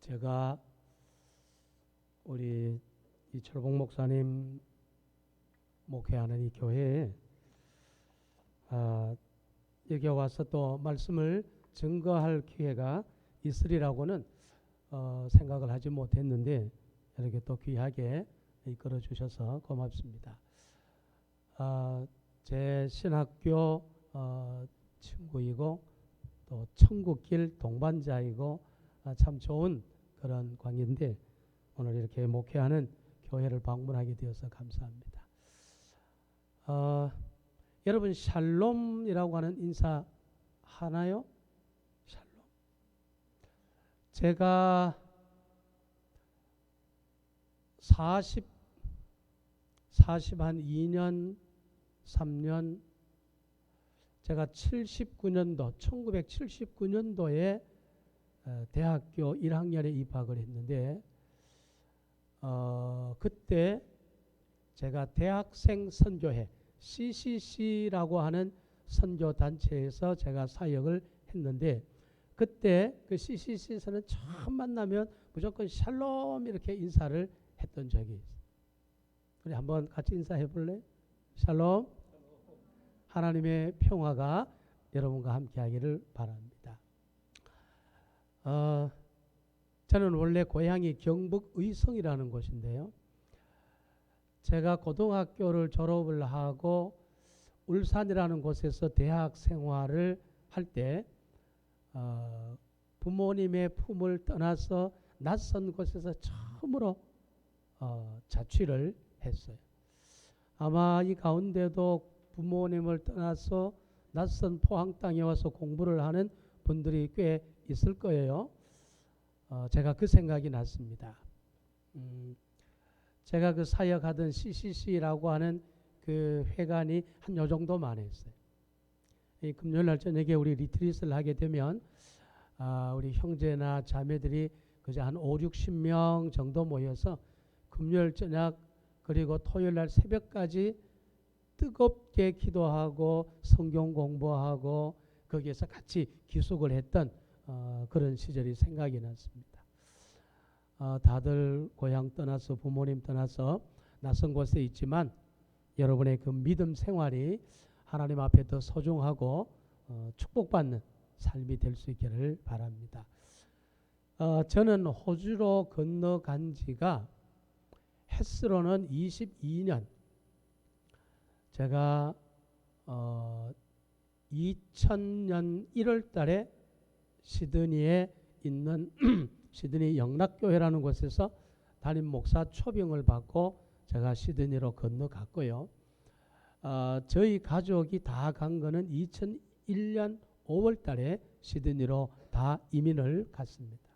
제가 우리 이철봉 목사님 목회하는 이 교회에 여기 와서 또 말씀을 증거할 기회가 있으리라고는 생각을 하지 못했는데 이렇게 또 귀하게 이끌어 주셔서 고맙습니다. 제 신학교 친구이고 또 천국길 동반자이고 참 좋은 그런 관계인데 오늘 이렇게 목회하는 교회를 방문하게 되어서 감사합니다. 여러분 샬롬이라고 하는 인사 하나요? 샬롬. 제가 2년 3년 제가 1979년도에 대학교 1학년에 입학을 했는데 그때 제가 대학생 선교회 CCC라고 하는 선교 단체에서 제가 사역을 했는데 그때 그 CCC에서는 처음 만나면 무조건 샬롬 이렇게 인사를 했던 적이 있어요. 우리 한번 같이 인사해 볼래? 샬롬. 하나님의 평화가 여러분과 함께 하기를 바랍니다. 저는 원래 고향이 경북 의성이라는 곳인데요. 제가 고등학교를 졸업을 하고 울산이라는 곳에서 대학 생활을 할 때 부모님의 품을 떠나서 낯선 곳에서 처음으로 자취를 했어요. 아마 이 가운데도 부모님을 떠나서 낯선 포항 땅에 와서 공부를 하는 분들이 꽤 있을 거예요. 제가 그 생각이 났습니다. 제가 그 사역하던 CCC라고 하는 그 회관이 한 요 정도만 했어요. 이 금요일 날 저녁에 우리 리트릿을 하게 되면 우리 형제나 자매들이 그저 한 50-60명 정도 모여서 금요일 저녁 그리고 토요일 날 새벽까지 뜨겁게 기도하고 성경 공부하고 거기에서 같이 기숙을 했던 그런 시절이 생각이 났습니다. 다들 고향 떠나서 부모님 떠나서 낯선 곳에 있지만 여러분의 그 믿음 생활이 하나님 앞에 더 소중하고 축복받는 삶이 될 수 있기를 바랍니다. 저는 호주로 건너간 지가 햇스로는 22년 제가 2000년 1월 달에 시드니에 있는 시드니 영락교회라는 곳에서 담임 목사 초빙을 받고 제가 시드니로 건너갔고요. 저희 가족이 다 간 거는 2001년 5월 달에 시드니로 다 이민을 갔습니다.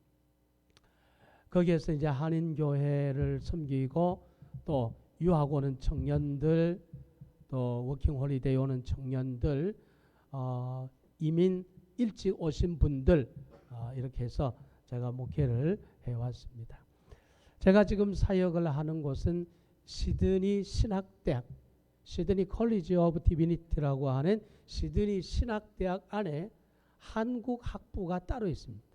거기에서 이제 한인교회를 섬기고 또 유학 오는 청년들 또 워킹홀리데이 오는 청년들 이민 일찍 오신 분들 이렇게 해서 제가 목회를 해왔습니다. 제가 지금 사역을 하는 곳은 시드니 신학대학 시드니 컬리지 오브 디비니티라고 하는 시드니 신학대학 안에 한국 학부가 따로 있습니다.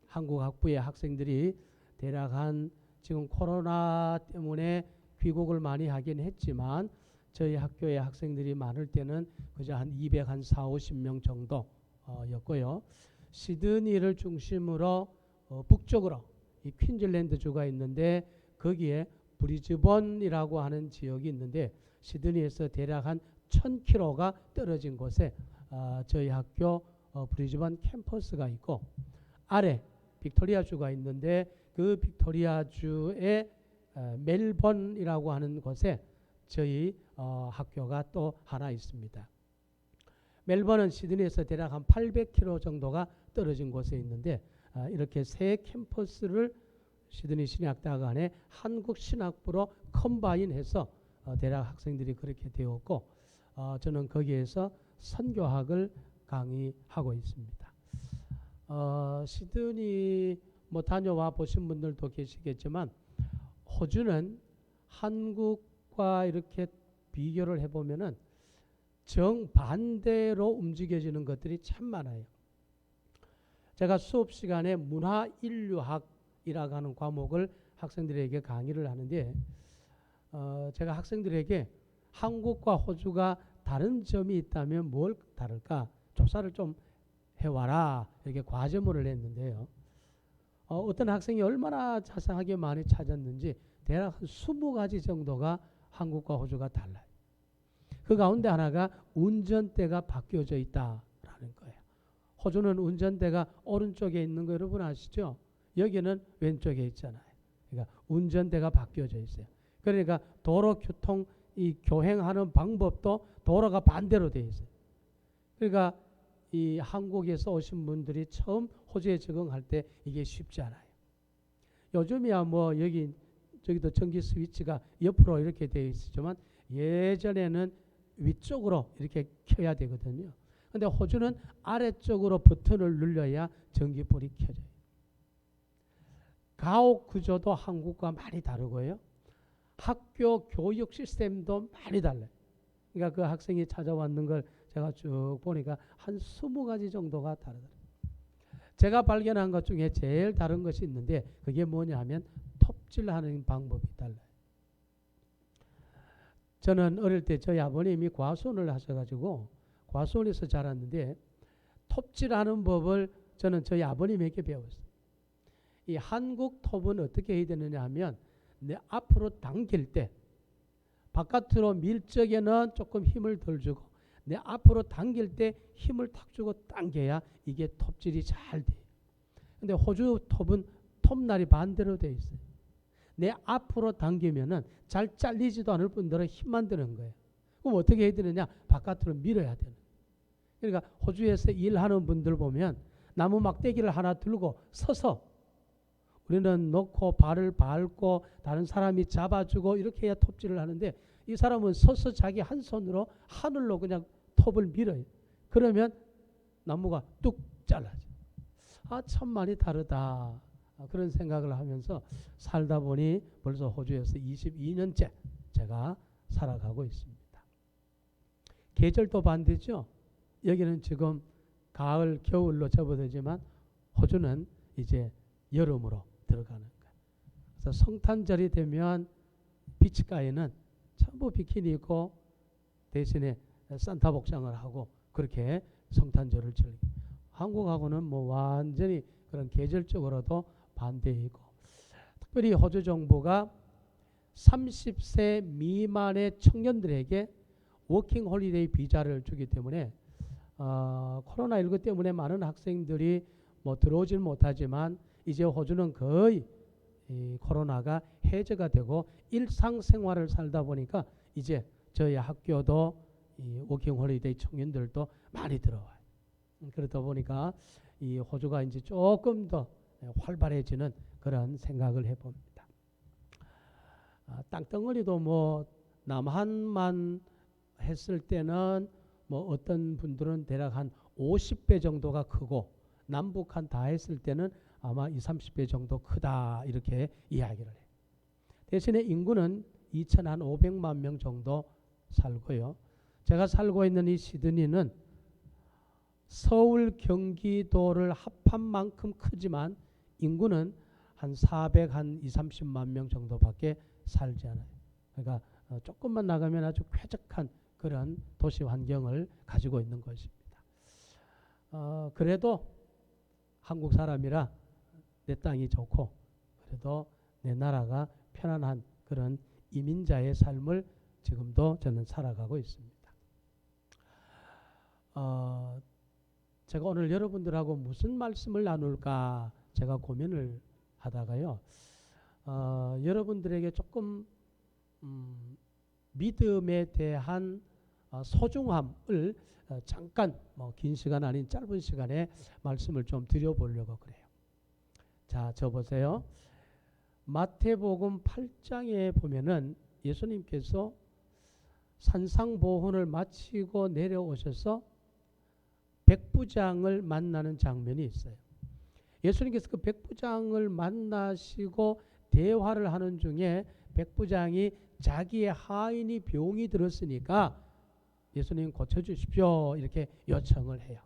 한국 학부의 학생들이 대략 한 지금 코로나 때문에 귀국을 많이 하긴 했지만 저희 학교의 학생들이 많을 때는 그저 한 240-50명 정도였고요. 시드니를 중심으로 북쪽으로 이 퀸즐랜드주가 있는데 거기에 브리즈번이라고 하는 지역이 있는데 시드니에서 대략 한 1000km가 떨어진 곳에 저희 학교 브리즈번 캠퍼스가 있고 아래 빅토리아주가 있는데 그 빅토리아주의 멜번이라고 하는 곳에 저희 학교가 또 하나 있습니다. 멜번은 시드니에서 대략 한 800km 정도가 떨어진 곳에 있는데 이렇게 세 캠퍼스를 시드니 신학대학 안에 한국 신학부로 컴바인해서 대략 학생들이 그렇게 되었고 저는 거기에서 선교학을 강의하고 있습니다. 시드니 뭐 다녀와 보신 분들도 계시겠지만 호주는 한국과 이렇게 비교를 해보면은 정반대로 움직여지는 것들이 참 많아요. 제가 수업 시간에 문화인류학 한국이라고 하는 과목을 학생들에게 강의를 하는데 제가 학생들에게 한국과 호주가 다른 점이 있다면 뭘 다를까 조사를 좀 해와라 이렇게 과제문을 냈는데요. 어떤 학생이 얼마나 자세하게 많이 찾았는지 대략 한 20가지 정도가 한국과 호주가 달라요. 그 가운데 하나가 운전대가 바뀌어져 있다라는 거예요. 호주는 운전대가 오른쪽에 있는 거 여러분 아시죠? 여기는 왼쪽에 있잖아요. 그러니까 운전대가 바뀌어져 있어요. 그러니까 도로 교통 이 교행하는 방법도 도로가 반대로 되어 있어요. 그러니까 이 한국에서 오신 분들이 처음 호주에 적응할 때 이게 쉽지 않아요. 요즘이야 뭐 여기 저기도 전기 스위치가 옆으로 이렇게 되어 있었지만 예전에는 위쪽으로 이렇게 켜야 되거든요. 근데 호주는 아래쪽으로 버튼을 눌러야 전기불이 켜져요. 가옥 구조도 한국과 많이 다르고요. 학교 교육 시스템도 많이 달라요. 그러니까 그 학생이 찾아왔는 걸 제가 쭉 보니까 한 20가지 정도가 다르더라고요. 제가 발견한 것 중에 제일 다른 것이 있는데 그게 뭐냐 하면 톱질하는 방법이 달라요. 저는 어릴 때 저희 아버님이 과수원을 하셔가지고 과수원에서 자랐는데 톱질하는 법을 저는 저희 아버님에게 배웠어요. 이 한국 톱은 어떻게 해야 되느냐 하면 내 앞으로 당길 때 바깥으로 밀 적에는 조금 힘을 덜 주고 내 앞으로 당길 때 힘을 탁 주고 당겨야 이게 톱질이 잘 돼요. 근데 호주 톱은 톱날이 반대로 돼 있어요. 내 앞으로 당기면은 잘 잘리지도 않을 뿐더러 힘만 드는 거예요. 그럼 어떻게 해야 되느냐? 바깥으로 밀어야 되는 거예요. 그러니까 호주에서 일하는 분들 보면 나무 막대기를 하나 들고 서서 우리는 놓고 발을 밟고 다른 사람이 잡아주고 이렇게 해야 톱질을 하는데 이 사람은 서서 자기 한 손으로 하늘로 그냥 톱을 밀어요. 그러면 나무가 뚝 잘라져. 참 많이 다르다. 그런 생각을 하면서 살다 보니 벌써 호주에서 22년째 제가 살아가고 있습니다. 계절도 반대죠. 여기는 지금 가을, 겨울로 접어들지만 호주는 이제 여름으로 들어가는 거예요. 그래서 성탄절이 되면 비치가에는 전부 비키니 입고 대신에 산타 복장을 하고 그렇게 성탄절을 즐겨요. 한국하고는 뭐 완전히 그런 계절적으로도 반대이고 특별히 호주 정부가 30세 미만의 청년들에게 워킹 홀리데이 비자를 주기 때문에 코로나19 때문에 많은 학생들이 뭐 들어오질 못하지만 이제 호주는 거의 이 코로나가 해제가 되고 일상생활을 살다 보니까 이제 저희 학교도 이 워킹 홀리데이 청년들도 많이 들어와요. 그러다 보니까 이 호주가 이제 조금 더 활발해지는 그런 생각을 해봅니다. 땅덩어리도 뭐 남한만 했을 때는 뭐 어떤 분들은 대략 한 50배 정도가 크고 남북한 다 했을 때는 아마 20, 30배 정도 크다 이렇게 이야기를 해요. 대신에 인구는 2,500만 명 정도 살고요. 제가 살고 있는 이 시드니는 서울, 경기도를 합한 만큼 크지만 인구는 한 400, 한 20, 30만 명 정도밖에 살지 않아요. 그러니까 조금만 나가면 아주 쾌적한 그런 도시 환경을 가지고 있는 것입니다. 그래도 한국 사람이라 내 땅이 좋고 그래도 내 나라가 편안한 그런 이민자의 삶을 지금도 저는 살아가고 있습니다. 제가 오늘 여러분들하고 무슨 말씀을 나눌까 제가 고민을 하다가요. 여러분들에게 조금 믿음에 대한 소중함을 잠깐 뭐 긴 시간 아닌 짧은 시간에 말씀을 좀 드려보려고 그래요. 자, 저 보세요. 마태복음 8장에 보면은 예수님께서 산상보훈을 마치고 내려오셔서 백부장을 만나는 장면이 있어요. 예수님께서 그 백부장을 만나시고 대화를 하는 중에 백부장이 자기의 하인이 병이 들었으니까 예수님 고쳐주십시오 이렇게 요청을 해요.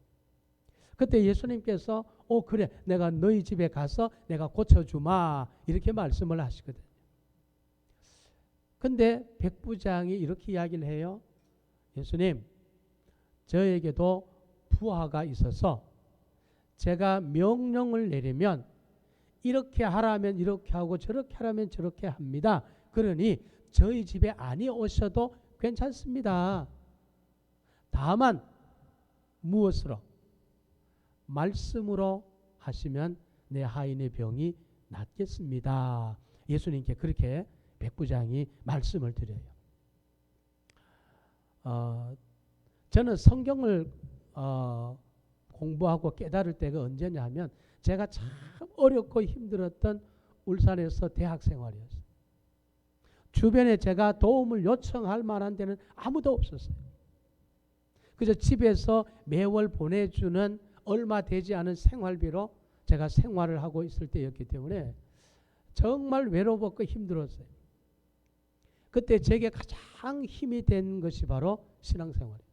그때 예수님께서 그래 내가 너희 집에 가서 내가 고쳐주마 이렇게 말씀을 하시거든요. 근데 백부장이 이렇게 이야기를 해요. 예수님, 저에게도 부하가 있어서 제가 명령을 내리면 이렇게 하라면 이렇게 하고 저렇게 하라면 저렇게 합니다. 그러니 저희 집에 아니 오셔도 괜찮습니다. 다만 무엇으로? 말씀으로 하시면 내 하인의 병이 낫겠습니다. 예수님께 그렇게 백부장이 말씀을 드려요. 저는 성경을 공부하고 깨달을 때가 언제냐 하면 제가 참 어렵고 힘들었던 울산에서 대학 생활이었어요. 주변에 제가 도움을 요청할 만한 데는 아무도 없었어요. 그래서 집에서 매월 보내주는 얼마 되지 않은 생활비로 제가 생활을 하고 있을 때였기 때문에 정말 외롭고 힘들었어요. 그때 제게 가장 힘이 된 것이 바로 신앙생활이에요.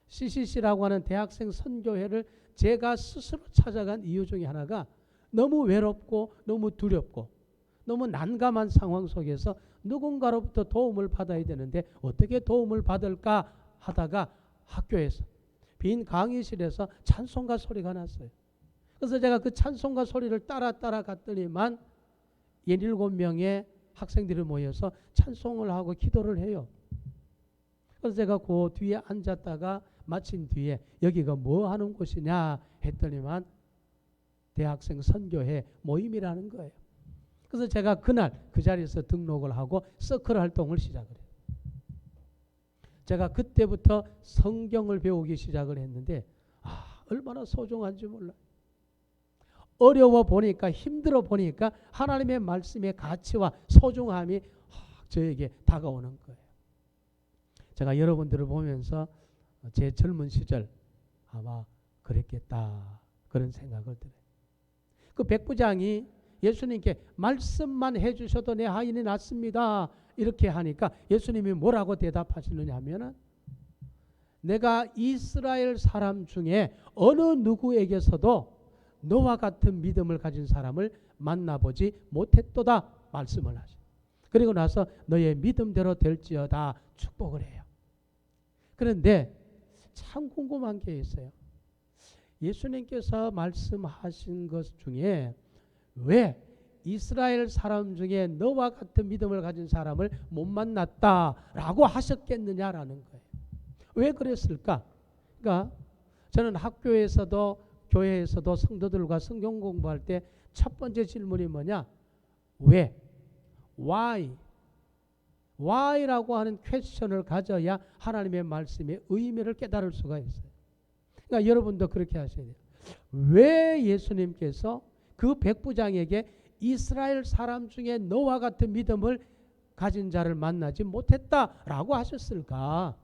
CCC라고 하는 대학생 선교회를 제가 스스로 찾아간 이유 중에 하나가 너무 외롭고 너무 두렵고 너무 난감한 상황 속에서 누군가로부터 도움을 받아야 되는데 어떻게 도움을 받을까 하다가 학교에서 빈 강의실에서 찬송가 소리가 났어요. 그래서 제가 그 찬송가 소리를 따라 갔더니만 17명의 학생들이 모여서 찬송을 하고 기도를 해요. 그래서 제가 그 뒤에 앉았다가 마친 뒤에 여기가 뭐 하는 곳이냐 했더니만 대학생 선교회 모임이라는 거예요. 그래서 제가 그날 그 자리에서 등록을 하고 서클 활동을 시작을 해요. 제가 그때부터 성경을 배우기 시작을 했는데 얼마나 소중한지 몰라요. 어려워 보니까 힘들어 보니까 하나님의 말씀의 가치와 소중함이 저에게 다가오는 거예요. 제가 여러분들을 보면서 제 젊은 시절 아마 그랬겠다 그런 생각을 들어요. 그 백부장이 예수님께 말씀만 해주셔도 내 하인이 낫습니다 이렇게 하니까 예수님이 뭐라고 대답하시느냐 하면은 내가 이스라엘 사람 중에 어느 누구에게서도 너와 같은 믿음을 가진 사람을 만나보지 못했도다 말씀을 하죠. 그리고 나서 너의 믿음대로 될지어다 축복을 해요. 그런데 참 궁금한 게 있어요. 예수님께서 말씀하신 것 중에 왜 이스라엘 사람 중에 너와 같은 믿음을 가진 사람을 못 만났다라고 하셨겠느냐라는 거예요. 왜 그랬을까? 그러니까 저는 학교에서도 교회에서도 성도들과 성경 공부할 때 첫 번째 질문이 뭐냐? 왜? Why? Why라고 하는 퀘스천을 가져야 하나님의 말씀의 의미를 깨달을 수가 있어요. 그러니까 여러분도 그렇게 하셔야 돼요. 왜 예수님께서 그 백부장에게 이스라엘 사람 중에 너와 같은 믿음을 가진 자를 만나지 못했다라고 하셨을까?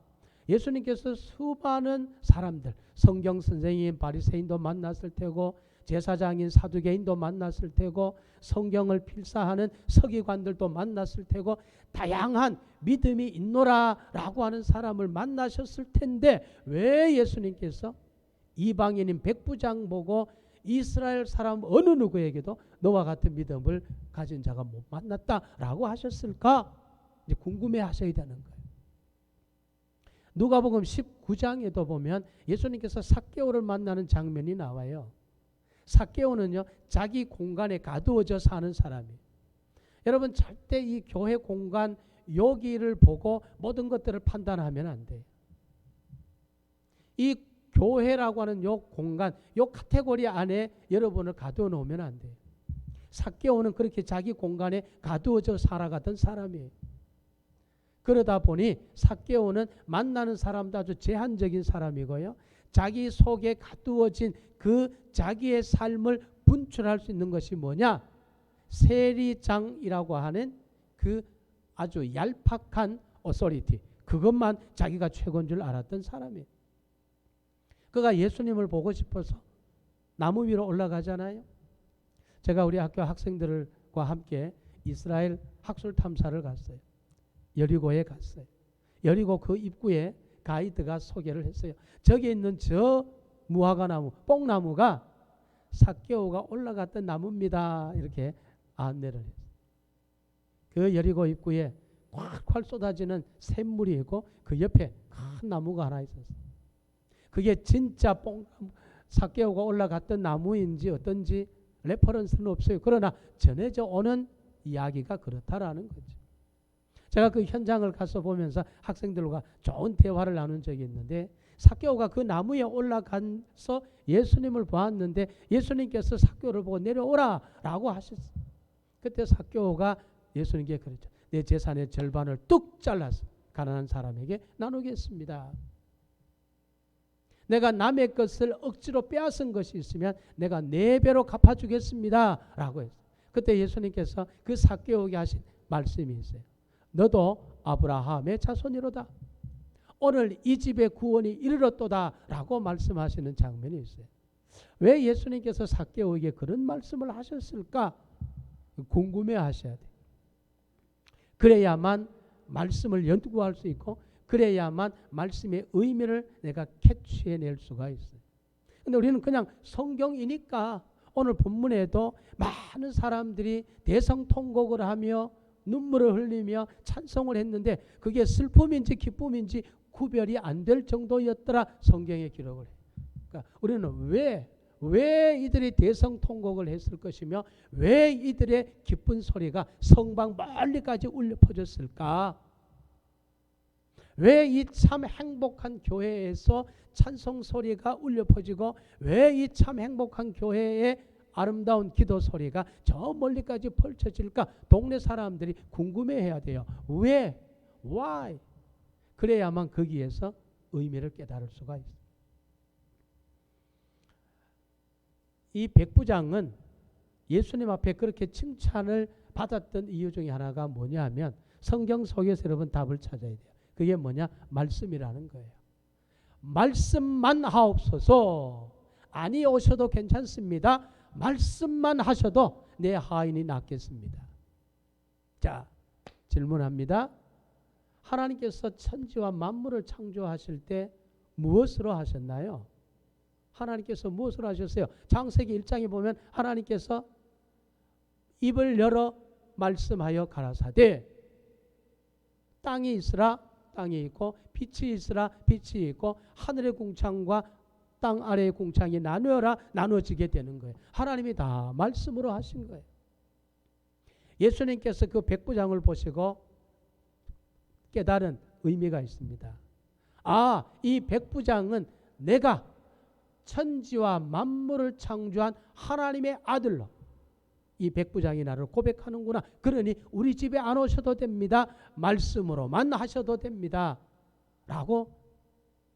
예수님께서 수많은 사람들, 성경 선생님, 바리새인도 만났을 테고 제사장인 사두개인도 만났을 테고 성경을 필사하는 서기관들도 만났을 테고 다양한 믿음이 있노라라고 하는 사람을 만나셨을 텐데 왜 예수님께서 이방인인 백부장 보고 이스라엘 사람 어느 누구에게도 너와 같은 믿음을 가진 자가 못 만났다라고 하셨을까? 이제 궁금해 하셔야 되는 거예요. 누가복음 19장에도 보면 예수님께서 삭개오를 만나는 장면이 나와요. 삭개오는요 자기 공간에 가두어져 사는 사람이에요. 여러분 절대 이 교회 공간 여기를 보고 모든 것들을 판단하면 안 돼요. 이 교회라고 하는 요 공간, 요 카테고리 안에 여러분을 가두어 놓으면 안 돼요. 삭개오는 그렇게 자기 공간에 가두어져 살아가던 사람이에요. 그러다 보니 삭개오는 만나는 사람도 아주 제한적인 사람이고요. 자기 속에 가두어진 그 자기의 삶을 분출할 수 있는 것이 뭐냐? 세리장이라고 하는 그 아주 얄팍한 어소리티. 그것만 자기가 최고인 줄 알았던 사람이에요. 그가 예수님을 보고 싶어서 나무 위로 올라가잖아요. 제가 우리 학교 학생들과 함께 이스라엘 학술 탐사를 갔어요. 여리고에 갔어요. 여리고 그 입구에 가이드가 소개를 했어요. 저기 있는 저 무화과 나무, 뽕나무가 삭개오가 올라갔던 나무입니다. 이렇게 안내를 했어요. 그 여리고 입구에 콸콸 쏟아지는 샘물이 있고 그 옆에 큰 나무가 하나 있었어요. 그게 진짜 삭개오가 올라갔던 나무인지 어떤지 레퍼런스는 없어요. 그러나 전해져 오는 이야기가 그렇다라는 거죠. 제가 그 현장을 가서 보면서 학생들과 좋은 대화를 나눈 적이 있는데 삭개오가 그 나무에 올라가서 예수님을 보았는데 예수님께서 삭개오를 보고 내려오라 라고 하셨어요. 그때 삭개오가 예수님께 그랬죠. 내 재산의 절반을 뚝 잘라서 가난한 사람에게 나누겠습니다. 내가 남의 것을 억지로 빼앗은 것이 있으면 내가 4배로 갚아주겠습니다 라고 했어요. 그때 예수님께서 그 삭개오에게 하신 말씀이 있어요. 너도 아브라함의 자손이로다. 오늘 이 집에 구원이 이르렀도다 라고 말씀하시는 장면이 있어요. 왜 예수님께서 삭개오에게 그런 말씀을 하셨을까? 궁금해 하셔야 돼요. 그래야만 말씀을 연구할 수 있고 그래야만 말씀의 의미를 내가 캐치해낼 수가 있어요. 근데 우리는 그냥 성경이니까 오늘 본문에도 많은 사람들이 대성통곡을 하며 눈물을 흘리며 찬송을 했는데 그게 슬픔인지 기쁨인지 구별이 안 될 정도였더라 성경에 기록을 해요. 그러니까 우리는 왜 이들이 대성통곡을 했을 것이며 왜 이들의 기쁜 소리가 성방 멀리까지 울려 퍼졌을까? 왜 이 참 행복한 교회에서 찬송 소리가 울려 퍼지고 왜 이 참 행복한 교회의 아름다운 기도 소리가 저 멀리까지 펼쳐질까? 동네 사람들이 궁금해해야 돼요. 왜? Why? 그래야만 거기에서 의미를 깨달을 수가 있어요. 이 백부장은 예수님 앞에 그렇게 칭찬을 받았던 이유 중에 하나가 뭐냐 하면 성경 속에서 여러분 답을 찾아야 돼요. 그게 뭐냐? 말씀이라는 거예요. 말씀만 하옵소서. 아니 오셔도 괜찮습니다. 말씀만 하셔도 내 하인이 낫겠습니다. 자, 질문합니다. 하나님께서 천지와 만물을 창조하실 때 무엇으로 하셨나요? 하나님께서 무엇을 하셨어요? 창세기 1장에 보면 하나님께서 입을 열어 말씀하여 가라사대 땅이 있으라 땅이 있고 빛이 있으라 빛이 있고 하늘의 궁창과 땅 아래의 궁창이 나누어라 나누어지게 되는 거예요. 하나님이 다 말씀으로 하신 거예요. 예수님께서 그 백부장을 보시고 깨달은 의미가 있습니다. 아, 이 백부장은 내가 천지와 만물을 창조한 하나님의 아들로 이 백부장이 나를 고백하는구나. 그러니 우리 집에 안 오셔도 됩니다. 말씀으로만 하셔도 됩니다. 라고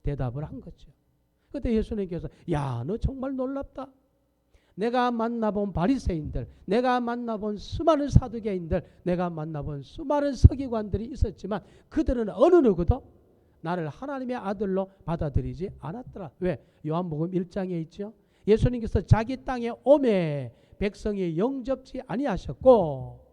대답을 한 거죠. 그때 예수님께서 야, 너 정말 놀랍다. 내가 만나본 바리새인들, 내가 만나본 수많은 사두개인들, 내가 만나본 수많은 서기관들이 있었지만 그들은 어느 누구도 나를 하나님의 아들로 받아들이지 않았더라. 왜? 요한복음 1장에 있죠. 예수님께서 자기 땅에 오매 백성이 영접지 아니하셨고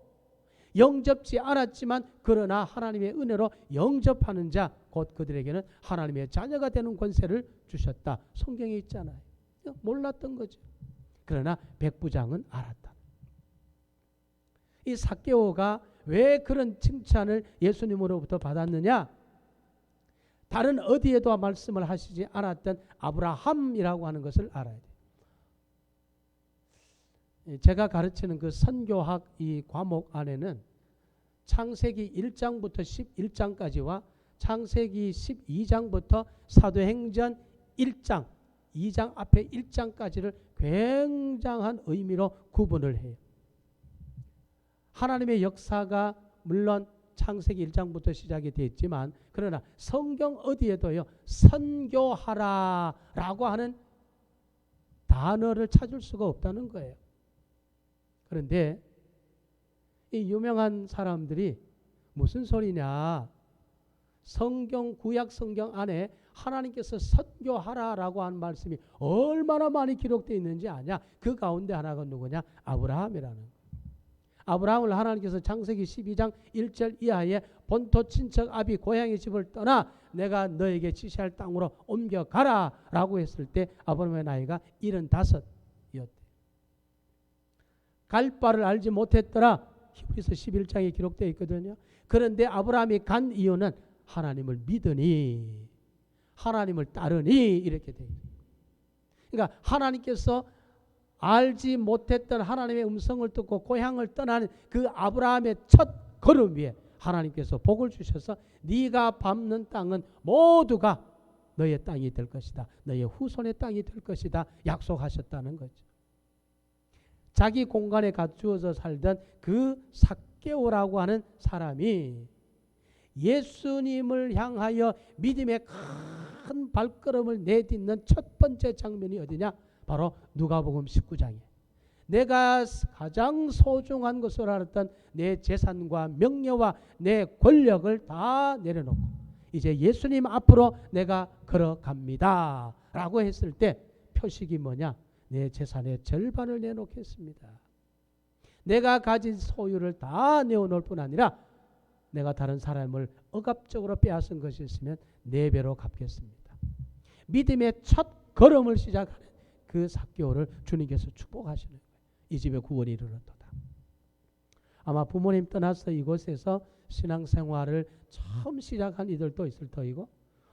영접지 않았지만 그러나 하나님의 은혜로 영접하는 자 곧 그들에게는 하나님의 자녀가 되는 권세를 주셨다. 성경에 있잖아요. 몰랐던 거죠. 그러나 백부장은 알았다. 이 삭개오가 왜 그런 칭찬을 예수님으로부터 받았느냐? 다른 어디에도 말씀을 하시지 않았던 아브라함이라고 하는 것을 알아야 돼요. 제가 가르치는 그 선교학 이 과목 안에는 창세기 1장부터 11장까지와 창세기 12장부터 사도행전 1장, 2장 앞에 1장까지를 굉장한 의미로 구분을 해요. 하나님의 역사가 물론 창세기 1장부터 시작이 됐지만 그러나 성경 어디에도요 선교하라 라고 하는 단어를 찾을 수가 없다는 거예요. 그런데 이 유명한 사람들이 무슨 소리냐, 성경 구약 성경 안에 하나님께서 선교하라라고 하는 말씀이 얼마나 많이 기록되어 있는지 아냐? 그 가운데 하나가 누구냐? 아브라함이라는 거예요. 아브라함을 하나님께서 창세기 12장 1절 이하에 본토 친척 아비 고향의 집을 떠나 내가 너에게 지시할 땅으로 옮겨가라 라고 했을 때 아브라함의 나이가 75이었대. 갈 바를 알지 못했더라. 히브리서 11장에 기록되어 있거든요. 그런데 아브라함이 간 이유는 하나님을 믿으니 하나님을 따르니 이렇게 되어 있어요. 그러니까 하나님께서 알지 못했던 하나님의 음성을 듣고 고향을 떠나는 그 아브라함의 첫 걸음 위에 하나님께서 복을 주셔서 네가 밟는 땅은 모두가 너의 땅이 될 것이다. 너의 후손의 땅이 될 것이다. 약속하셨다는 거죠. 자기 공간에 갖추어서 살던 그 삭개오라고 하는 사람이 예수님을 향하여 믿음의 큰 발걸음을 내딛는 첫 번째 장면이 어디냐? 바로 누가복음 19장이에요. 내가 가장 소중한 것으로 알았던 내 재산과 명예와 내 권력을 다 내려놓고 이제 예수님 앞으로 내가 걸어갑니다 라고 했을 때 표식이 뭐냐? 내 재산의 절반을 내놓겠습니다. 내가 가진 소유를 다 내어놓을 뿐 아니라 내가 다른 사람을 억압적으로 빼앗은 것이 있으면 4배로 갚겠습니다. 믿음의 첫 걸음을 시작하는 그 삭개오를 주님께서 축복하시는 거예요. 이 집에 구원이 이르렀도다. 아마 부모님 떠나서 이곳에서 신앙생활을 처음 시작한 이들도 있을 터이고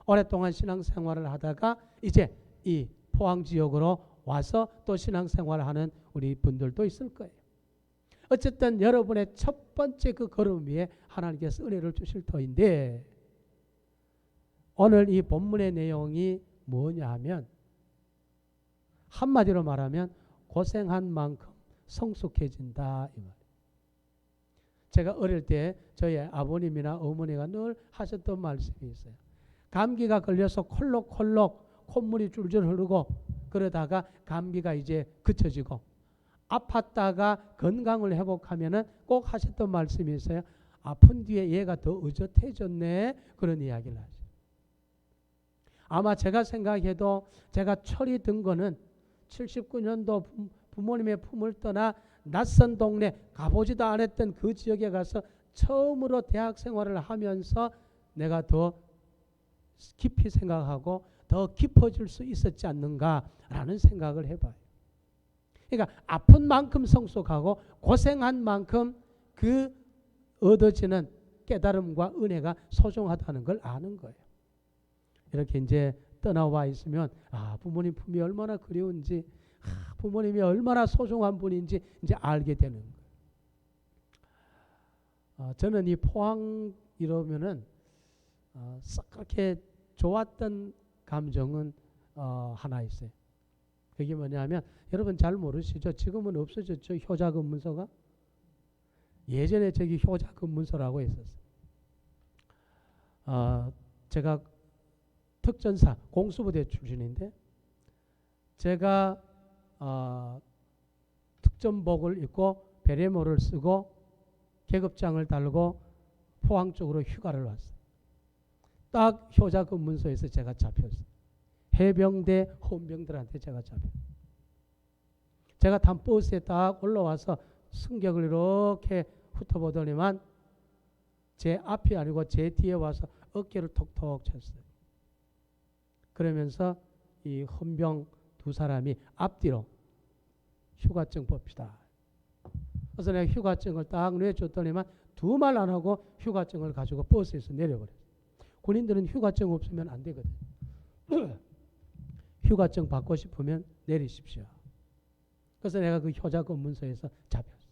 오랫동안 신앙생활을 하다가 이제 이 포항 지역으로 와서 또 신앙생활을 하는 우리 분들도 있을 거예요. 어쨌든 여러분의 첫 번째 그 걸음 위에 하나님께서 은혜를 주실 터인데 오늘 이 본문의 내용이 뭐냐 하면 한마디로 말하면 고생한 만큼 성숙해진다 이 말이에요. 제가 어릴 때 저희 아버님이나 어머니가 늘 하셨던 말씀이 있어요. 감기가 걸려서 콜록콜록 콧물이 줄줄 흐르고 그러다가 감기가 이제 그쳐지고 아팠다가 건강을 회복하면은 꼭 하셨던 말씀이 있어요. 아픈 뒤에 얘가 더 의젓해졌네 그런 이야기를 하죠. 아마 제가 생각해도 제가 철이 든 거는 79년도 부모님의 품을 떠나 낯선 동네 가보지도 않았던 그 지역에 가서 처음으로 대학 생활을 하면서 내가 더 깊이 생각하고 더 깊어질 수 있었지 않는가라는 생각을 해봐요. 그러니까 아픈 만큼 성숙하고 고생한 만큼 그 얻어지는 깨달음과 은혜가 소중하다는 걸 아는 거예요. 이렇게 이제 떠나와 있으면 부모님 품이 얼마나 그리운지 부모님이 얼마나 소중한 분인지 이제 알게 되는 거예요. 저는 이 포항 이러면은 썩 그렇게 좋았던 감정은 하나 있어요. 그게 뭐냐면 여러분 잘 모르시죠? 지금은 없어졌죠. 효자금문서가. 예전에 저기 효자금문서라고 했었어요. 제가 특전사 공수부대 출신인데 제가 특전복을 입고 베레모를 쓰고 계급장을 달고 포항 쪽으로 휴가를 왔어요. 딱 효자금문서에서 제가 잡혔어요. 해병대 헌병들한테 제가 잡혔어요. 제가 탄 버스에 딱 올라와서 승격을 이렇게 훑어보더니만 제 앞이 아니고 제 뒤에 와서 어깨를 톡톡 쳤어요. 그러면서 이 헌병 2사람이 앞뒤로 휴가증 봅시다. 그래서 내가 휴가증을 딱 내줬더니만 2말 안 하고 휴가증을 가지고 버스에서 내려버렸어요. 군인들은 휴가증 없으면 안 되거든. 휴가증 받고 싶으면 내리십시오. 그래서 내가 그 효자금문서에서 잡혔어요.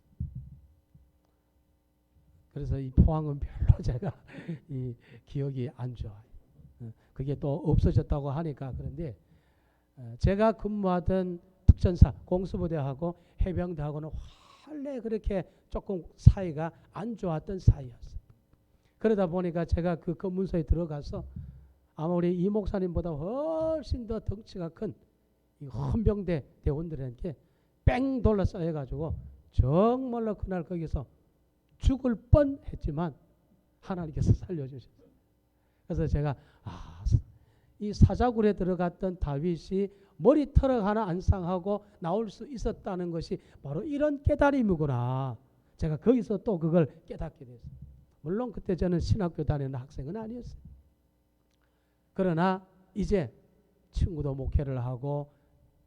그래서 이 포항은 별로 제가 이 기억이 안 좋아요. 그게 또 없어졌다고 하니까 그런데 제가 근무하던 특전사 공수부대하고 해병대하고는 원래 그렇게 조금 사이가 안 좋았던 사이였어요. 그러다 보니까 제가 그 검문소에 들어가서 아마 우리 이 목사님보다 훨씬 더 덩치가 큰 이 헌병대 대원들에게 뺑 둘러싸여가지고 정말로 그날 거기서 죽을 뻔했지만 하나님께서 살려주셨어요. 그래서 제가 이 사자굴에 들어갔던 다윗이 머리털을 하나 안 상하고 나올 수 있었다는 것이 바로 이런 깨달음이구나. 제가 거기서 또 그걸 깨닫게 됐어요. 물론 그때 저는 신학교 다니는 학생은 아니었어요. 그러나 이제 친구도 목회를 하고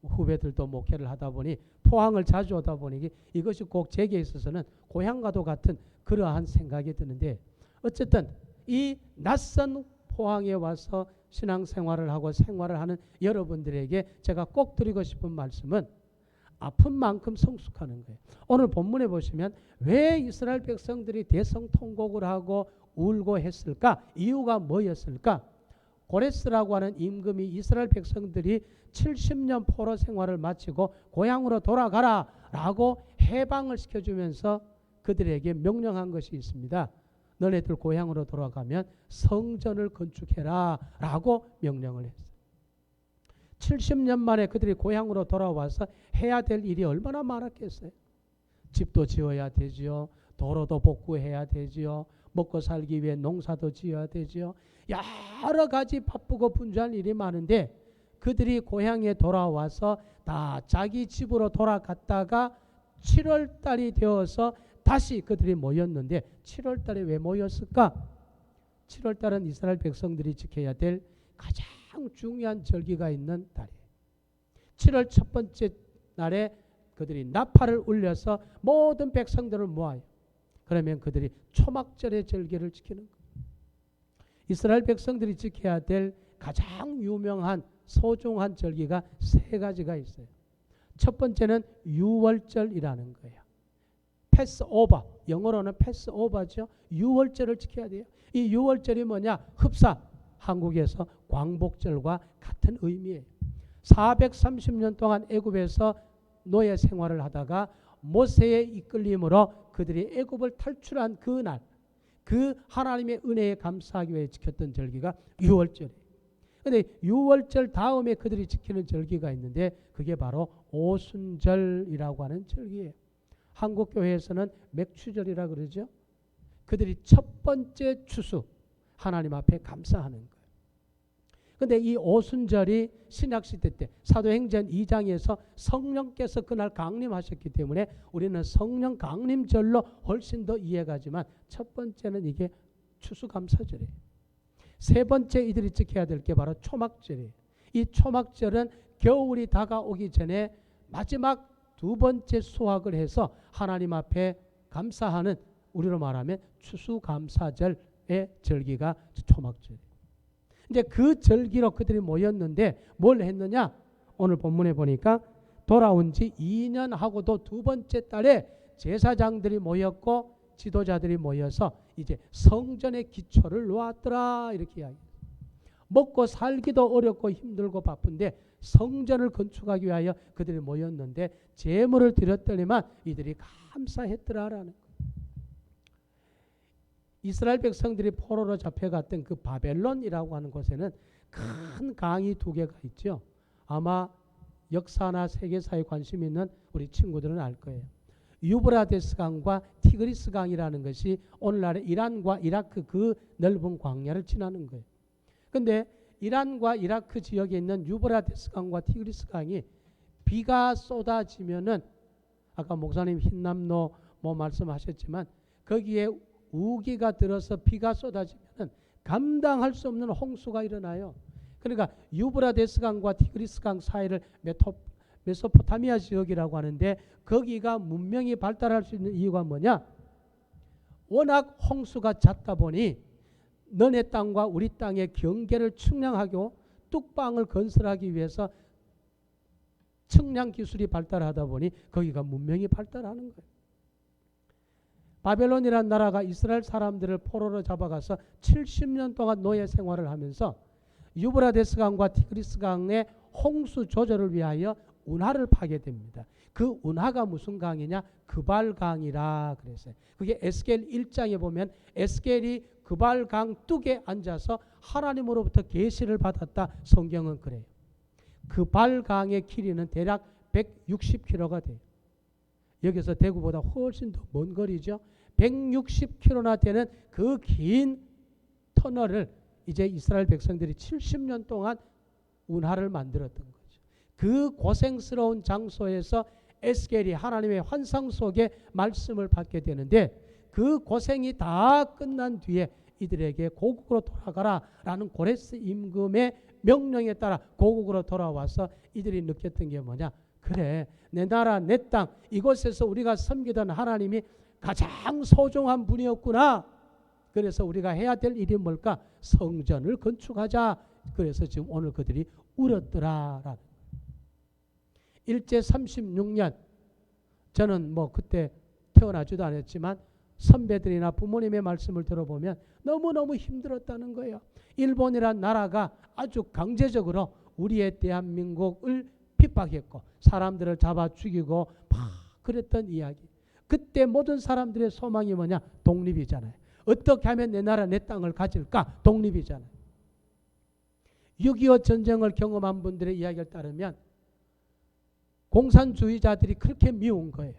후배들도 목회를 하다 보니 포항을 자주 오다 보니 이것이 꼭 제게 있어서는 고향과도 같은 그러한 생각이 드는데, 어쨌든 이 낯선 포항에 와서 신앙생활을 하고 생활을 하는 여러분들에게 제가 꼭 드리고 싶은 말씀은 아픈 만큼 성숙하는 거예요. 오늘 본문에 보시면 왜 이스라엘 백성들이 대성통곡을 하고 울고 했을까? 이유가 뭐였을까? 고레스라고 하는 임금이 이스라엘 백성들이 70년 포로 생활을 마치고 고향으로 돌아가라 라고 해방을 시켜주면서 그들에게 명령한 것이 있습니다. 너네들 고향으로 돌아가면 성전을 건축해라 라고 명령을 했어요. 70년 만에 그들이 고향으로 돌아와서 해야 될 일이 얼마나 많았겠어요. 집도 지어야 되지요. 도로도 복구해야 되지요. 먹고 살기 위해 농사도 지어야 되지요. 여러 가지 바쁘고 분주한 일이 많은데 그들이 고향에 돌아와서 다 자기 집으로 돌아갔다가 7월 달이 되어서 다시 그들이 모였는데 7월 달에 왜 모였을까? 7월 달은 이스라엘 백성들이 지켜야 될 가장 중요한 절기가 있는 달이에요. 7월 첫 번째 날에 그들이 나팔을 울려서 모든 백성들을 모아요. 그러면 그들이 초막절의 절기를 지키는 거예요. 이스라엘 백성들이 지켜야 될 가장 유명한 소중한 절기가 세 가지가 있어요. 첫 번째는 유월절이라는 거예요. 패스오버, 영어로는 패스오버죠. 유월절을 지켜야 돼요. 이 유월절이 뭐냐? 흡사, 한국에서 광복절과 같은 의미예요. 430년 동안 애굽에서 노예 생활을 하다가 모세의 이끌림으로 그들이 애굽을 탈출한 그날, 그 하나님의 은혜에 감사하기 위해 지켰던 절기가 유월절이에요. 그런데 유월절 다음에 그들이 지키는 절기가 있는데 그게 바로 오순절이라고 하는 절기예요. 한국 교회에서는 맥추절이라 그러죠. 그들이 첫 번째 추수, 하나님 앞에 감사하는 거예요. 그런데 이 오순절이 신약시대 때 사도행전 2장에서 성령께서 그날 강림하셨기 때문에 우리는 성령 강림절로 훨씬 더 이해가지만 첫 번째는 이게 추수감사절이에요. 세 번째 이들이 지켜야 될 게 바로 초막절이에요. 이 초막절은 겨울이 다가오기 전에 마지막 두 번째 수확을 해서 하나님 앞에 감사하는, 우리로 말하면 추수감사절의 절기가 초막절이에요. 이제 그 절기로 그들이 모였는데 뭘 했느냐? 오늘 본문에 보니까 돌아온 지 2년 하고도 두 번째 달에 제사장들이 모였고 지도자들이 모여서 이제 성전의 기초를 놓았더라 이렇게 이야기해요. 먹고 살기도 어렵고 힘들고 바쁜데 성전을 건축하기 위하여 그들이 모였는데 제물을 드렸더니만 이들이 감사했더라라는 거예요. 이스라엘 백성들이 포로로 잡혀갔던 그 바벨론이라고 하는 곳에는 큰 강이 두 개가 있죠. 아마 역사나 세계사에 관심 있는 우리 친구들은 알 거예요. 유브라데스 강과 티그리스 강이라는 것이 오늘날의 이란과 이라크 그 넓은 광야를 지나는 거예요. 그런데 이란과 이라크 지역에 있는 유브라데스 강과 티그리스 강이 비가 쏟아지면은 아까 목사님 흰남노 말씀하셨지만 거기에 우기가 들어서 비가 쏟아지면 감당할 수 없는 홍수가 일어나요. 그러니까 유브라데스 강과 티그리스 강 사이를 메소포타미아 지역이라고 하는데 거기가 문명이 발달할 수 있는 이유가 뭐냐? 워낙 홍수가 잦다 보니 너네 땅과 우리 땅의 경계를 측량하고 뚝방을 건설하기 위해서 측량 기술이 발달하다 보니 거기가 문명이 발달하는 거예요. 바벨론이라는 나라가 이스라엘 사람들을 포로로 잡아가서 70년 동안 노예 생활을 하면서 유브라데스 강과 티그리스 강의 홍수 조절을 위하여 운하를 파게 됩니다. 그 운하가 무슨 강이냐? 그발강이라 그랬어요. 그게 에스겔 1장에 보면 에스겔이 그발강 뚝에 앉아서 하나님으로부터 계시를 받았다. 성경은 그래요. 그발강의 길이는 대략 160km가 돼요. 여기서 대구보다 훨씬 더 먼 거리죠. 160km나 되는 그 긴 터널을 이제 이스라엘 백성들이 70년 동안 운하를 만들었던 거죠. 그 고생스러운 장소에서 에스겔이 하나님의 환상 속에 말씀을 받게 되는데 그 고생이 다 끝난 뒤에 이들에게 고국으로 돌아가라 라는 고레스 임금의 명령에 따라 고국으로 돌아와서 이들이 느꼈던 게 뭐냐? 그래, 내 나라 내 땅 이곳에서 우리가 섬기던 하나님이 가장 소중한 분이었구나. 그래서 우리가 해야 될 일이 뭘까? 성전을 건축하자. 그래서 지금 오늘 그들이 울었더라. 일제 36년 저는 뭐 그때 태어나지도 않았지만 선배들이나 부모님의 말씀을 들어보면 너무너무 힘들었다는 거예요. 일본이란 나라가 아주 강제적으로 우리의 대한민국을 핍박했고 사람들을 잡아 죽이고 막 그랬던 이야기. 그때 모든 사람들의 소망이 뭐냐? 독립이잖아요. 어떻게 하면 내 나라 내 땅을 가질까? 독립이잖아요. 6.25 전쟁을 경험한 분들의 이야기를 따르면 공산주의자들이 그렇게 미운 거예요.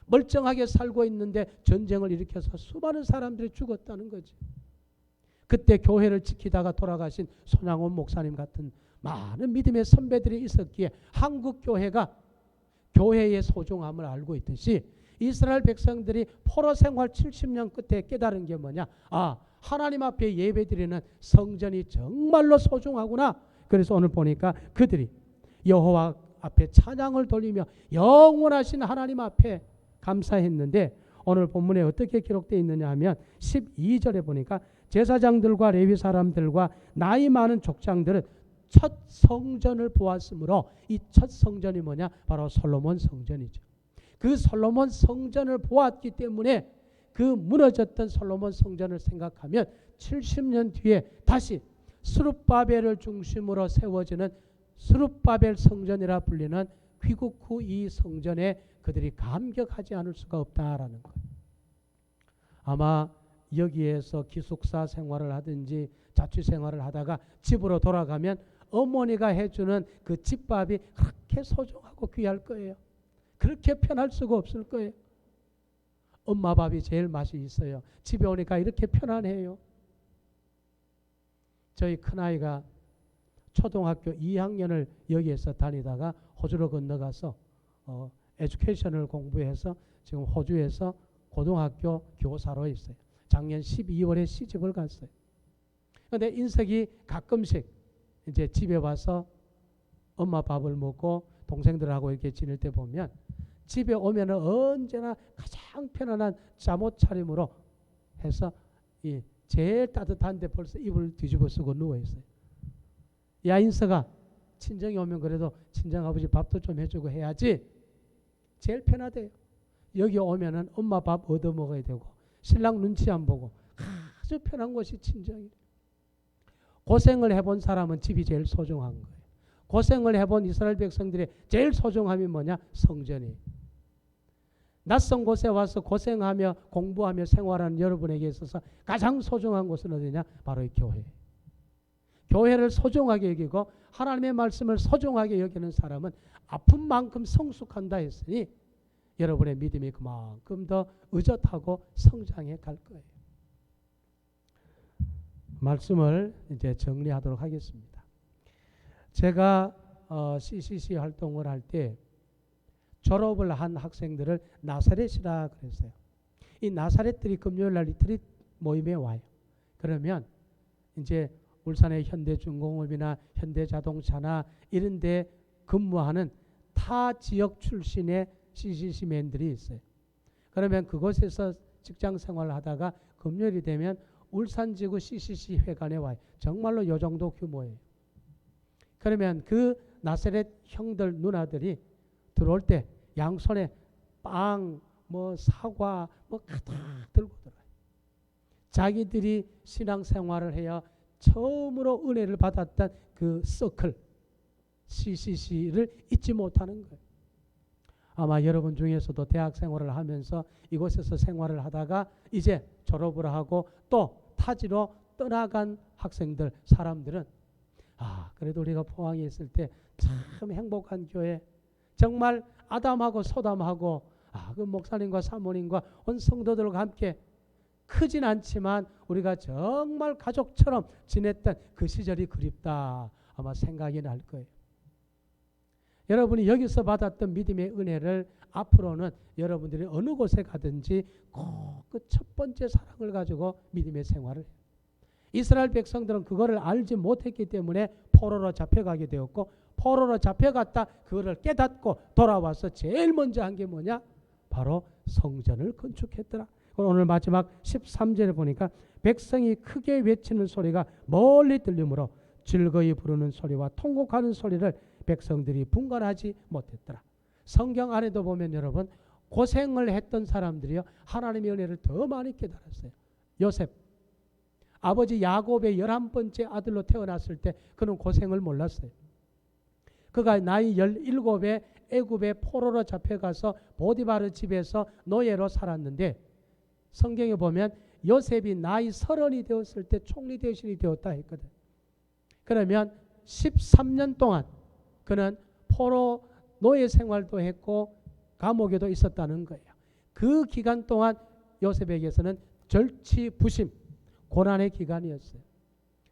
멀쩡하게 살고 있는데 전쟁을 일으켜서 수많은 사람들이 죽었다는 거지. 그때 교회를 지키다가 돌아가신 손양원 목사님 같은 많은 믿음의 선배들이 있었기에 한국 교회가 교회의 소중함을 알고 있듯이 이스라엘 백성들이 포로 생활 70년 끝에 깨달은 게 뭐냐? 아, 하나님 앞에 예배드리는 성전이 정말로 소중하구나. 그래서 오늘 보니까 그들이 여호와 앞에 찬양을 돌리며 영원하신 하나님 앞에 감사했는데 오늘 본문에 어떻게 기록되어 있느냐 하면 12절에 보니까 제사장들과 레위 사람들과 나이 많은 족장들은 첫 성전을 보았으므로 이 첫 성전이 뭐냐? 바로 솔로몬 성전이죠. 그 솔로몬 성전을 보았기 때문에 그 무너졌던 솔로몬 성전을 생각하면 70년 뒤에 다시 스룹바벨을 중심으로 세워지는 스룹바벨 성전이라 불리는 귀국 후 이 성전에 그들이 감격하지 않을 수가 없다라는 거예요. 아마 여기에서 기숙사 생활을 하든지 자취 생활을 하다가 집으로 돌아가면 어머니가 해주는 그 집밥이 그렇게 소중하고 귀할 거예요. 그렇게 편할 수가 없을 거예요. 엄마 밥이 제일 맛이 있어요. 집에 오니까 이렇게 편안해요. 저희 큰아이가 초등학교 2학년을 여기에서 다니다가 호주로 건너가서 에듀케이션을 공부해서 지금 호주에서 고등학교 교사로 있어요. 작년 12월에 시집을 갔어요. 그런데 인석이 가끔씩 이제 집에 와서 엄마 밥을 먹고 동생들하고 이렇게 지낼 때 보면 집에 오면은 언제나 가장 편안한 잠옷 차림으로 해서 이 제일 따뜻한데 벌써 이불 뒤집어 쓰고 누워 있어요. 야 인석아, 친정이 오면 그래도 친정 아버지 밥도 좀 해주고 해야지. 제일 편하대요. 여기 오면은 엄마 밥 얻어 먹어야 되고 신랑 눈치 안 보고 아주 편한 곳이 친정이에요. 고생을 해본 사람은 집이 제일 소중한 거예요. 고생을 해본 이스라엘 백성들의 제일 소중함이 뭐냐? 성전이에요. 낯선 곳에 와서 고생하며 공부하며 생활하는 여러분에게 있어서 가장 소중한 곳은 어디냐? 바로 이 교회. 교회를 소중하게 여기고 하나님의 말씀을 소중하게 여기는 사람은 아픈 만큼 성숙한다 했으니 여러분의 믿음이 그만큼 더 의젓하고 성장해 갈 거예요. 말씀을 이제 정리하도록 하겠습니다. 제가 CCC 활동을 할 때 졸업을 한 학생들을 나사렛이라 그랬어요. 이 나사렛들이 금요일날 리트릿 모임에 와요. 그러면 이제 울산의 현대중공업이나 현대자동차나 이런 데 근무하는 타 지역 출신의 CCC맨들이 있어요. 그러면 그곳에서 직장 생활을 하다가 금요일이 되면 울산지구 CCC 회관에 와요. 정말로 이 정도 규모예요. 그러면 그 나사렛 형들 누나들이 들어올 때 양손에 빵, 사과, 가득 들고 들어와요. 자기들이 신앙생활을 해야 처음으로 은혜를 받았던 그 서클 CCC를 잊지 못하는 거예요. 아마 여러분 중에서도 대학 생활을 하면서 이곳에서 생활을 하다가 이제 졸업을 하고 또 타지로 떠나간 학생들, 사람들은 그래도 우리가 포항에 있을 때 참 행복한 교회, 정말 아담하고 소담하고 그 목사님과 사모님과 온 성도들과 함께 크진 않지만 우리가 정말 가족처럼 지냈던 그 시절이 그립다 아마 생각이 날 거예요. 여러분이 여기서 받았던 믿음의 은혜를 앞으로는 여러분들이 어느 곳에 가든지 꼭 그 첫 번째 사랑을 가지고 믿음의 생활을 해요. 이스라엘 백성들은 그거를 알지 못했기 때문에 포로로 잡혀가게 되었고, 포로로 잡혀갔다 그거를 깨닫고 돌아와서 제일 먼저 한 게 뭐냐? 바로 성전을 건축했더라. 오늘 마지막 13절에 보니까 백성이 크게 외치는 소리가 멀리 들리므로 즐거이 부르는 소리와 통곡하는 소리를 백성들이 분간하지 못했더라. 성경 안에도 보면 여러분, 고생을 했던 사람들이요, 하나님의 은혜를 더 많이 깨달았어요. 요셉, 아버지 야곱의 11번째 아들로 태어났을 때 그는 고생을 몰랐어요. 그가 나이 17에 애굽의 포로로 잡혀가서 보디바르 집에서 노예로 살았는데, 성경에 보면 요셉이 나이 30이 되었을 때 총리 대신이 되었다 했거든. 그러면 13년 동안 그는 포로 노예 생활도 했고 감옥에도 있었다는 거예요. 그 기간 동안 요셉에게서는 절치부심, 고난의 기간이었어요.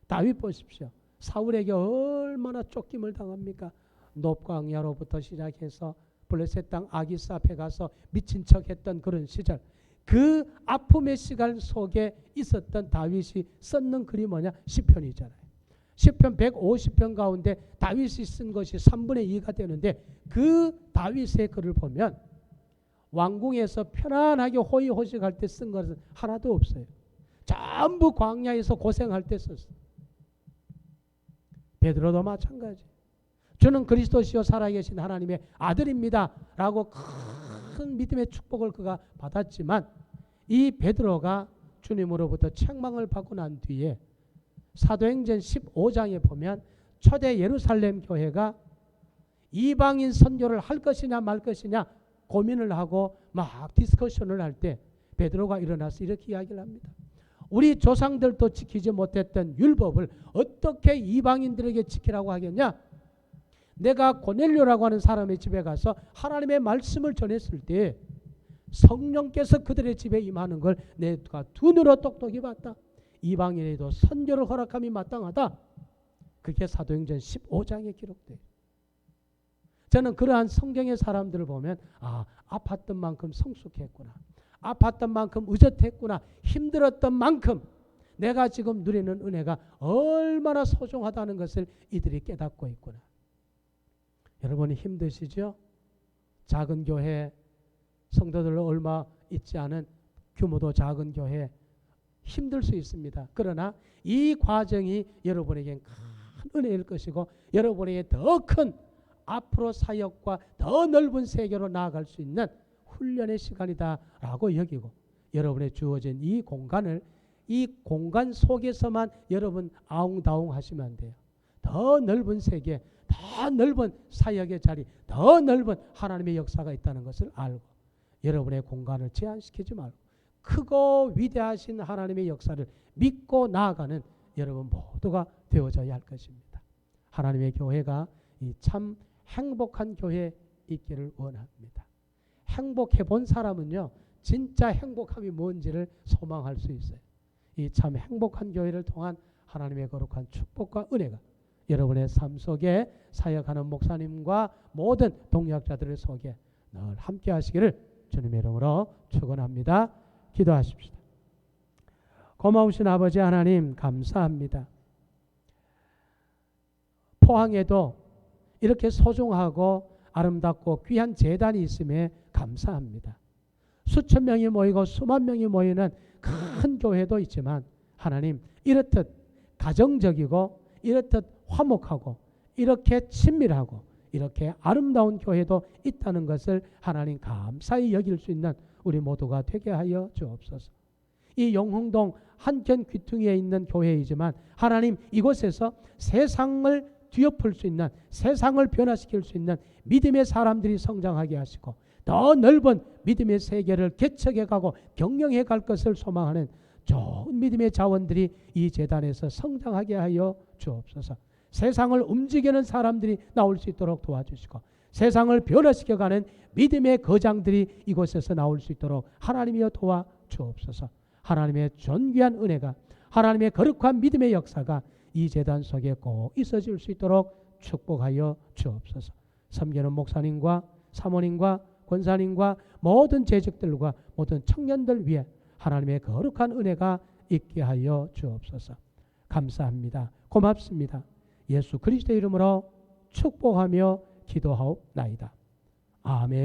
다윗 보십시오. 사울에게 얼마나 쫓김을 당합니까? 높광야로부터 시작해서 블레셋 땅 아기스 앞에 가서 미친 척했던 그런 시절, 그 아픔의 시간 속에 있었던 다윗이 썼는 글이 뭐냐? 시편이잖아요. 시편 150편 가운데 다윗이 쓴 것이 3분의 2가 되는데, 그 다윗의 글을 보면 왕궁에서 편안하게 호의호식할 때 쓴 것은 하나도 없어요. 전부 광야에서 고생할 때 썼어요. 베드로도 마찬가지. 저는 그리스도시요 살아계신 하나님의 아들입니다 라고 큰 믿음의 축복을 그가 받았지만, 이 베드로가 주님으로부터 책망을 받고 난 뒤에 사도행전 15장에 보면 초대 예루살렘 교회가 이방인 선교를 할 것이냐 말 것이냐 고민을 하고 막 디스커션을 할 때 베드로가 일어나서 이렇게 이야기를 합니다. 우리 조상들도 지키지 못했던 율법을 어떻게 이방인들에게 지키라고 하겠냐? 내가 고넬료라고 하는 사람의 집에 가서 하나님의 말씀을 전했을 때 성령께서 그들의 집에 임하는 걸 내가 두 눈으로 똑똑히 봤다. 이방인에도 선교를 허락함이 마땅하다. 그게 사도행전 15장에 기록돼요. 저는 그러한 성경의 사람들을 보면 아팠던 만큼 성숙했구나, 아팠던 만큼 의젓했구나, 힘들었던 만큼 내가 지금 누리는 은혜가 얼마나 소중하다는 것을 이들이 깨닫고 있구나. 여러분이 힘드시죠? 작은 교회, 성도들 얼마 있지 않은 규모도 작은 교회 힘들 수 있습니다. 그러나 이 과정이 여러분에겐 큰 은혜일 것이고, 여러분에게 더 큰 앞으로 사역과 더 넓은 세계로 나아갈 수 있는 훈련의 시간이다라고 여기고, 여러분의 주어진 이 공간을, 이 공간 속에서만 여러분 아웅다웅 하시면 안 돼요. 더 넓은 세계, 더 넓은 사역의 자리, 더 넓은 하나님의 역사가 있다는 것을 알고, 여러분의 공간을 제한시키지 말고 크고 위대하신 하나님의 역사를 믿고 나아가는 여러분 모두가 되어져야 할 것입니다. 하나님의 교회가 이 참 행복한 교회 있기를 원합니다. 행복해 본 사람은요, 진짜 행복함이 뭔지를 소망할 수 있어요. 이 참 행복한 교회를 통한 하나님의 거룩한 축복과 은혜가 여러분의 삶 속에 사역하는 목사님과 모든 동역자들의 속에 늘 함께 하시기를 주님의 이름으로 축원합니다. 기도하십시다. 고마우신 아버지 하나님, 감사합니다. 포항에도 이렇게 소중하고 아름답고 귀한 제단이 있음에 감사합니다. 수천 명이 모이고 수만 명이 모이는 큰 교회도 있지만 하나님, 이렇듯 가정적이고 이렇듯 화목하고 이렇게 친밀하고 이렇게 아름다운 교회도 있다는 것을 하나님 감사히 여길 수 있는 우리 모두가 되게 하여 주옵소서. 이 용흥동 한켠 귀퉁이에 있는 교회이지만 하나님, 이곳에서 세상을 뒤엎을 수 있는, 세상을 변화시킬 수 있는 믿음의 사람들이 성장하게 하시고 더 넓은 믿음의 세계를 개척해 가고 경영해 갈 것을 소망하는 좋은 믿음의 자원들이 이 재단에서 성장하게 하여 주옵소서. 세상을 움직이는 사람들이 나올 수 있도록 도와주시고, 세상을 변화시켜가는 믿음의 거장들이 이곳에서 나올 수 있도록 하나님이여 도와 주옵소서. 하나님의 존귀한 은혜가, 하나님의 거룩한 믿음의 역사가 이 재단 속에 꼭 있어질 수 있도록 축복하여 주옵소서. 섬기는 목사님과 사모님과 권사님과 모든 재직들과 모든 청년들 위해 하나님의 거룩한 은혜가 있게 하여 주옵소서. 감사합니다. 고맙습니다. 예수 그리스도의 이름으로 축복하며 기도하옵나이다. 아멘.